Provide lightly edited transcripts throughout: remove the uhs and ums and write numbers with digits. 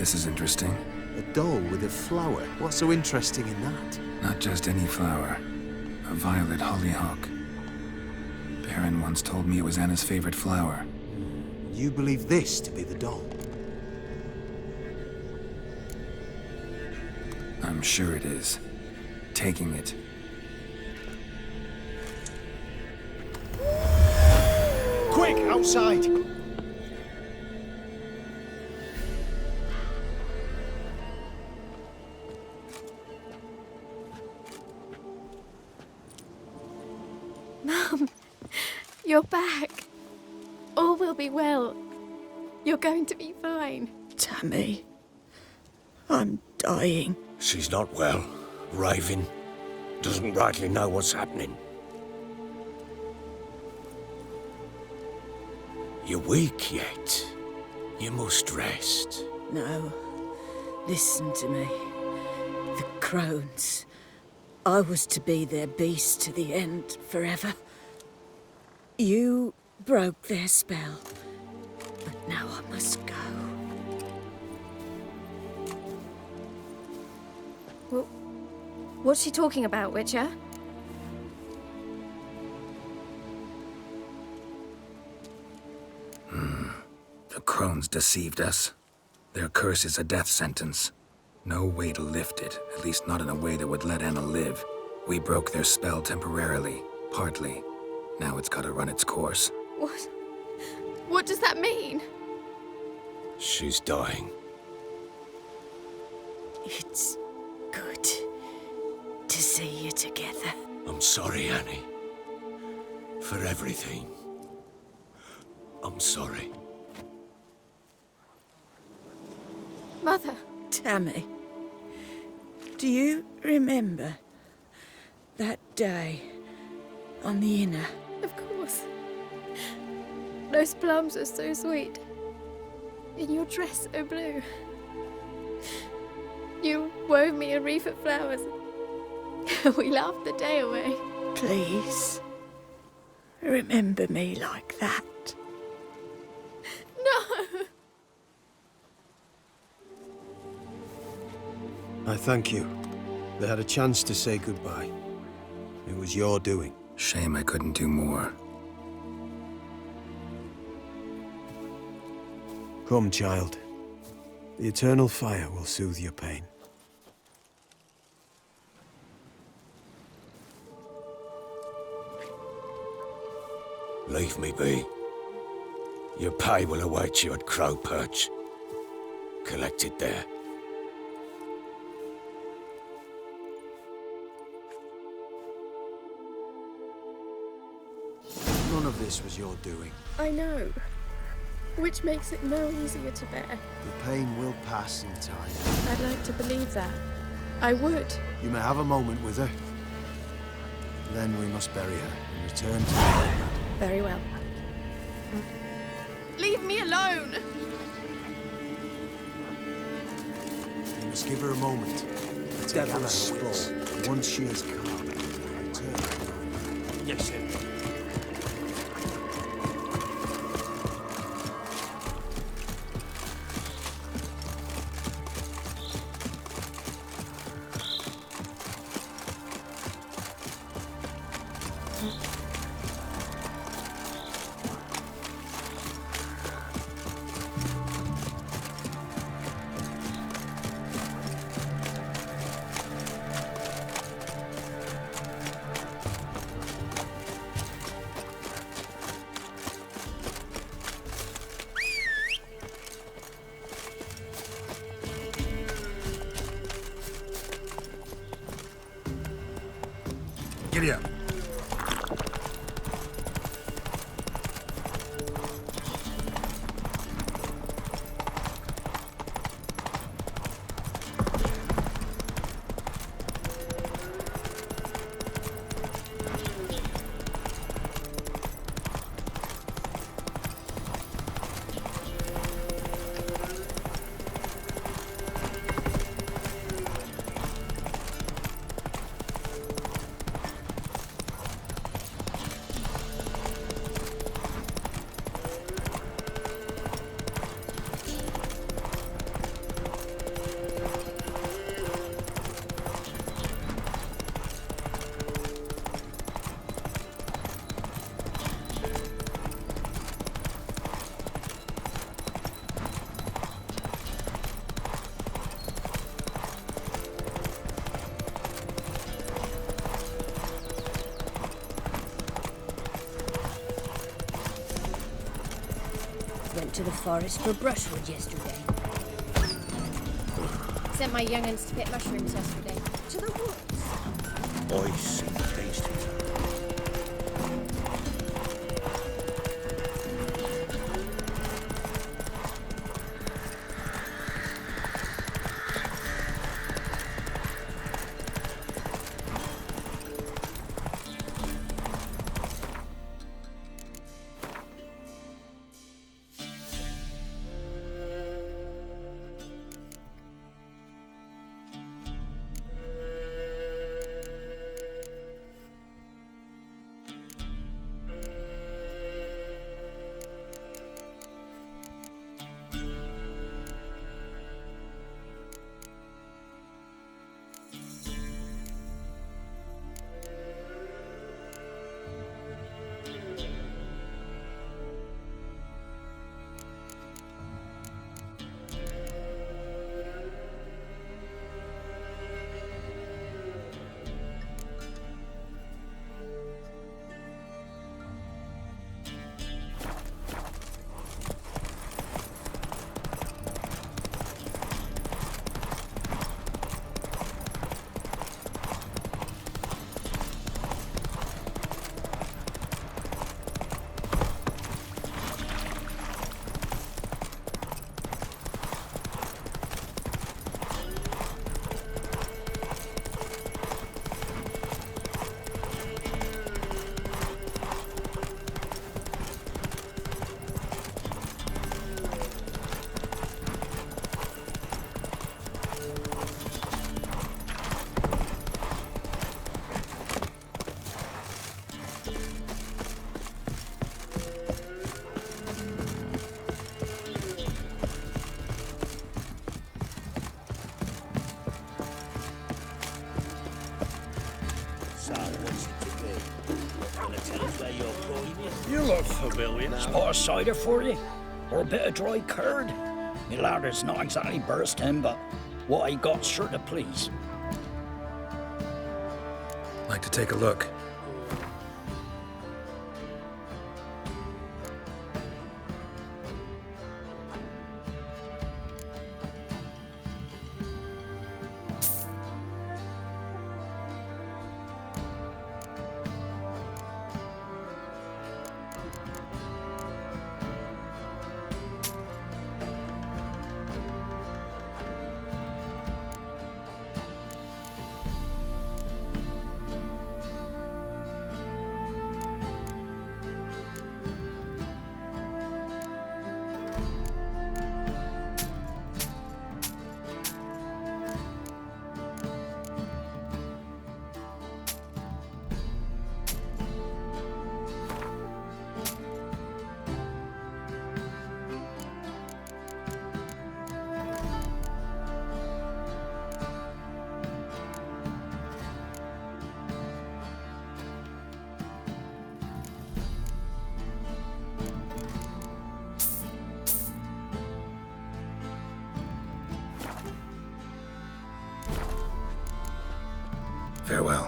This is interesting. A doll with a flower. What's so interesting in that? Not just any flower. A violet hollyhock. Baron once told me it was Anna's favorite flower. You believe this to be the doll? I'm sure it is. Taking it. Quick, outside! Mum, you're back. All will be well. You're going to be fine. Tammy, I'm dying. She's not well. Raving. Doesn't rightly know what's happening. You're weak yet. You must rest. No, listen to me. The crones. I was to be their beast to the end, forever. You broke their spell. But now I must go. Well, what's she talking about, Witcher? The crones deceived us. Their curse is a death sentence. No way to lift it, at least not in a way that would let Anna live. We broke their spell temporarily, partly. Now it's gotta run its course. What? What does that mean? She's dying. It's good to see you together. I'm sorry, Annie. For everything. I'm sorry. Mother. Tammy, do you remember that day on the Inner? Of course. Those plums are so sweet. In your dress so blue. You wove me a wreath of flowers. We laughed the day away. Please, remember me like that. No! I thank you. They had a chance to say goodbye. It was your doing. Shame I couldn't do more. Come, child. The eternal fire will soothe your pain. Leave me be. Your pay will await you at Crow Perch. Collect it there. None of this was your doing. I know. Which makes it no easier to bear. The pain will pass in time. I'd like to believe that. I would. You may have a moment with her. Then we must bury her and return to Novigrad. Very well. Leave me alone! You must give her a moment. The devil has spoke. Once she is calm, return. Yes, sir. Giddy up. to the forest for brushwood yesterday. Sent my young'uns to pick mushrooms yesterday. To the woods? I see tasty. You look familiar. Spot of cider for you? Or a bit of dry curd? Me ladder's not exactly bursting, but what I got's sure to please. Like to take a look. Farewell.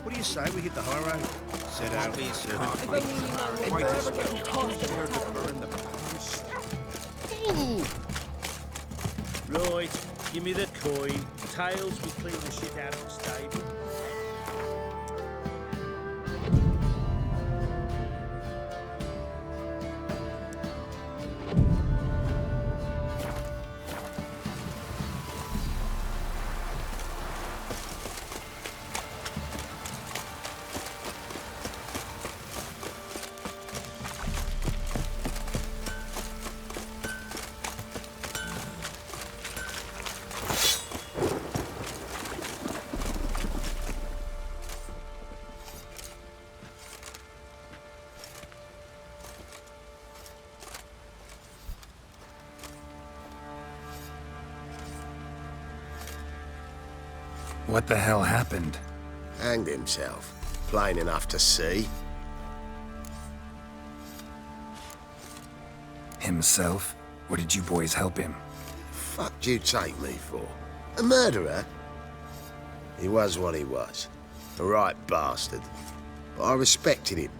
What do you say we hit the high road? Set out. Right, give me the coin. Tails will clean the shit out of the stable. What the hell happened? Hanged himself. Plain enough to see. Himself? Or did you boys help him? Fuck'd you take me for? A murderer? He was what he was. A right bastard. But I respected him.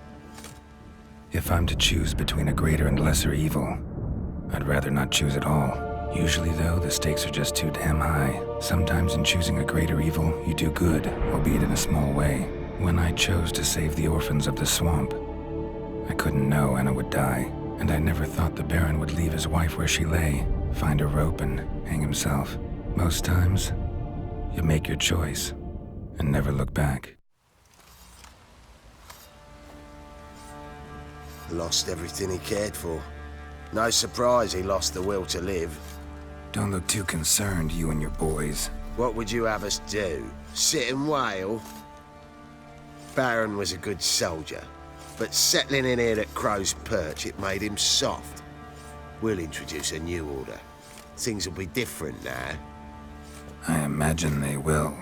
If I'm to choose between a greater and lesser evil, I'd rather not choose at all. Usually, though, the stakes are just too damn high. Sometimes in choosing a greater evil, you do good, albeit in a small way. When I chose to save the orphans of the swamp, I couldn't know Anna would die, and I never thought the Baron would leave his wife where she lay, find a rope and hang himself. Most times, you make your choice and never look back. Lost everything he cared for. No surprise he lost the will to live. Don't look too concerned, you and your boys. What would you have us do? Sit and wail? Baron was a good soldier, but settling in here at Crow's Perch, it made him soft. We'll introduce a new order. Things will be different now. I imagine they will.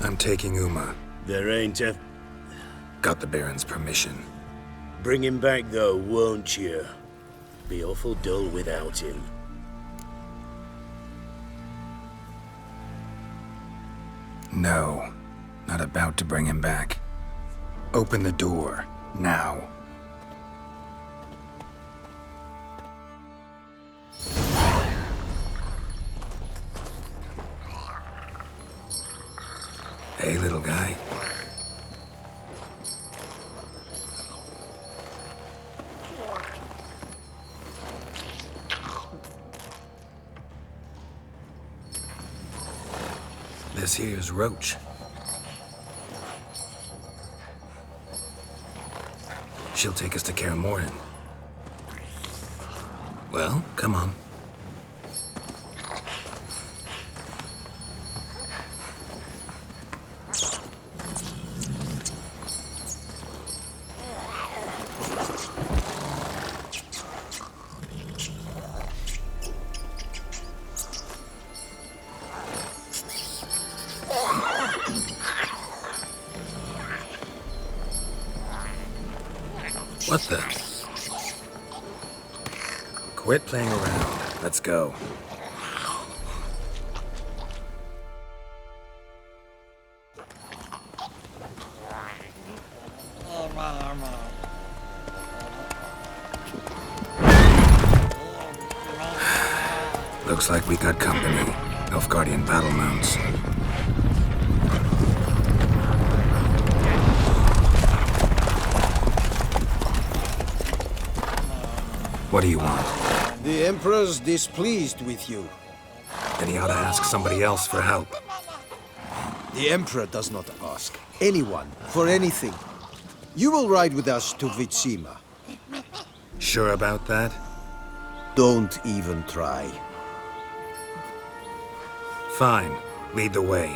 I'm taking Uma. There ain't a... Got the Baron's permission. Bring him back, though, won't you? Be awful dull without him. No, not about to bring him back. Open the door, now. Hey, little guy. This here's Roach. She'll take us to Kaer Morhen. Well, come on. What the? Quit playing around. Let's go. Looks like we got company. Nilfgaardian battle mounts. What do you want? The Emperor's displeased with you. Then he ought to ask somebody else for help. The Emperor does not ask anyone for anything. You will ride with us to Vitsima. Sure about that? Don't even try. Fine. Lead the way.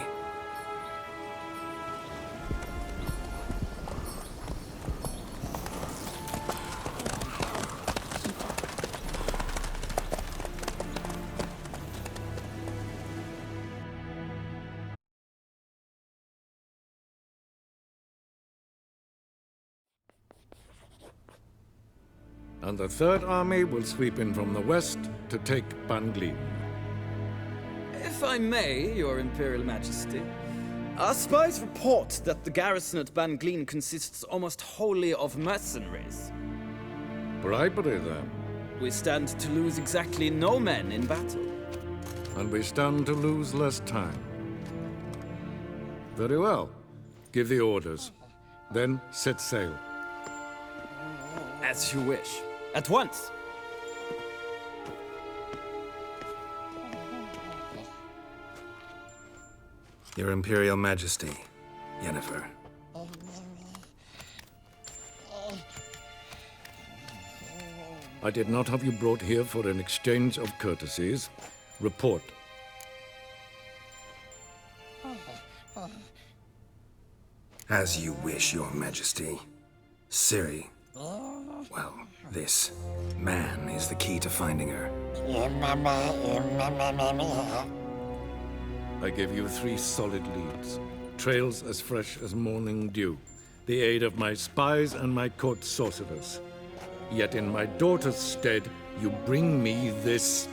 And the Third Army will sweep in from the west to take Ban Glin. If I may, Your Imperial Majesty, our spies report that the garrison at Ban Glin consists almost wholly of mercenaries. Bribery, then. We stand to lose exactly no men in battle. and we stand to lose less time. Very well. Give the orders. Then set sail. As you wish. At once! Your Imperial Majesty, Yennefer. I did not have you brought here for an exchange of courtesies. Report. As you wish, Your Majesty. Ciri. Well, this man is the key to finding her. I give you 3 solid leads. Trails as fresh as morning dew. The aid of my spies and my court sorcerers. Yet in my daughter's stead, you bring me this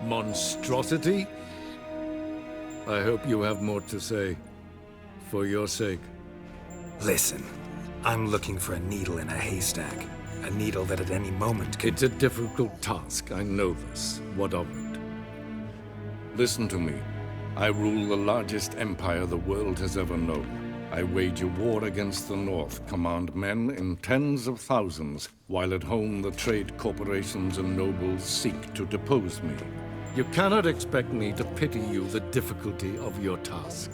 monstrosity? I hope you have more to say. For your sake. Listen, I'm looking for a needle in a haystack. A needle that at any moment could... It's a difficult task, I know this. What of it? Listen to me. I rule the largest empire the world has ever known. I wage a war against the North, command men in tens of thousands, while at home the trade corporations and nobles seek to depose me. You cannot expect me to pity you the difficulty of your task.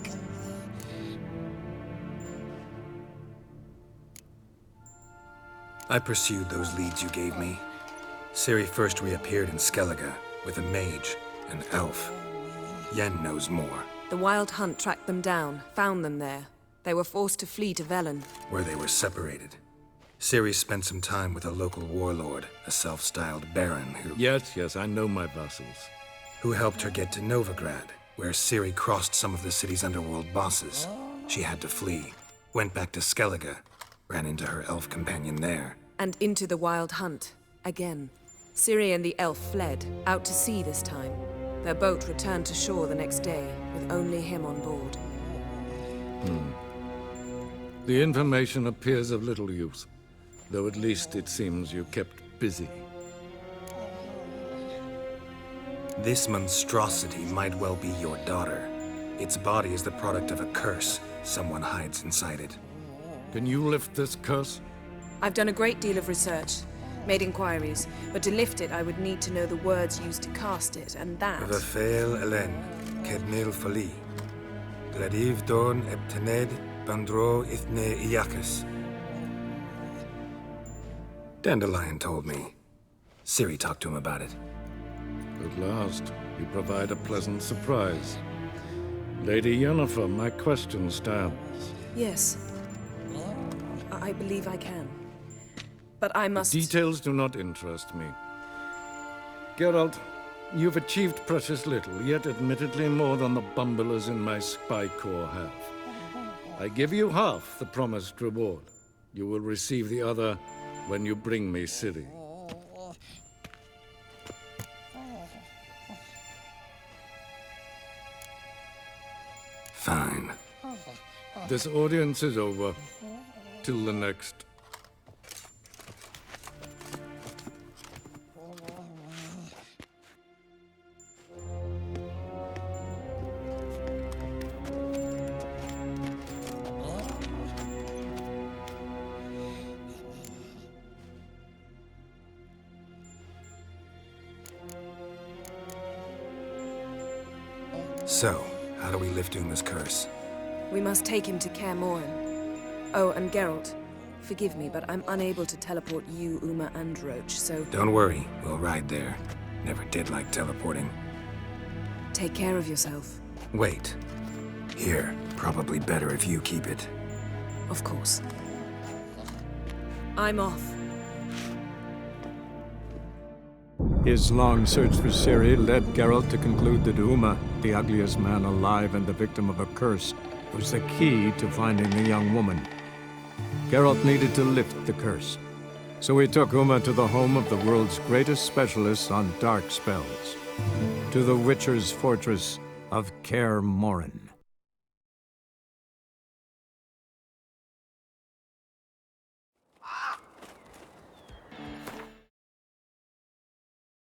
I pursued those leads you gave me. Ciri first reappeared in Skellige with a mage, an elf. Yen knows more. The Wild Hunt tracked them down, found them there. They were forced to flee to Velen. Where they were separated. Ciri spent some time with a local warlord, a self-styled baron who... Yes, I know my vassals. Who helped her get to Novigrad, where Ciri crossed some of the city's underworld bosses. She had to flee. Went back to Skellige. Ran into her elf companion there. And into the Wild Hunt. Again. Ciri and the elf fled, out to sea this time. Their boat returned to shore the next day, with only him on board. The information appears of little use, though at least it seems you kept busy. This monstrosity might well be your daughter. Its body is the product of a curse. Someone hides inside it. Can you lift this curse? I've done a great deal of research, made inquiries, but to lift it I would need to know the words used to cast it, and that... Vafael Elen, Kednil Fali. Gladiv Dorn Ebtened Bandro Ithne Iacus. Dandelion told me. Ciri talked to him about it. At last, you provide a pleasant surprise. Lady Yennefer, my question stands. Yes. I believe I can. But I must... Details do not interest me. Geralt, you've achieved precious little, yet admittedly more than the bumblers in my spy corps have. I give you half the promised reward. You will receive the other when you bring me Ciri. Fine. This audience is over. Till the next. So, how do we lift Uma's curse? We must take him to Kaer Morhen. Oh, and Geralt, forgive me, but I'm unable to teleport you, Uma, and Roach, so... Don't worry, we'll ride there. Never did like teleporting. Take care of yourself. Wait. Here, probably better if you keep it. Of course. I'm off. His long search for Ciri led Geralt to conclude that Uma, the ugliest man alive and the victim of a curse, was the key to finding the young woman. Geralt needed to lift the curse, so he took Uma to the home of the world's greatest specialists on dark spells, to the Witcher's fortress of Kaer Morhen.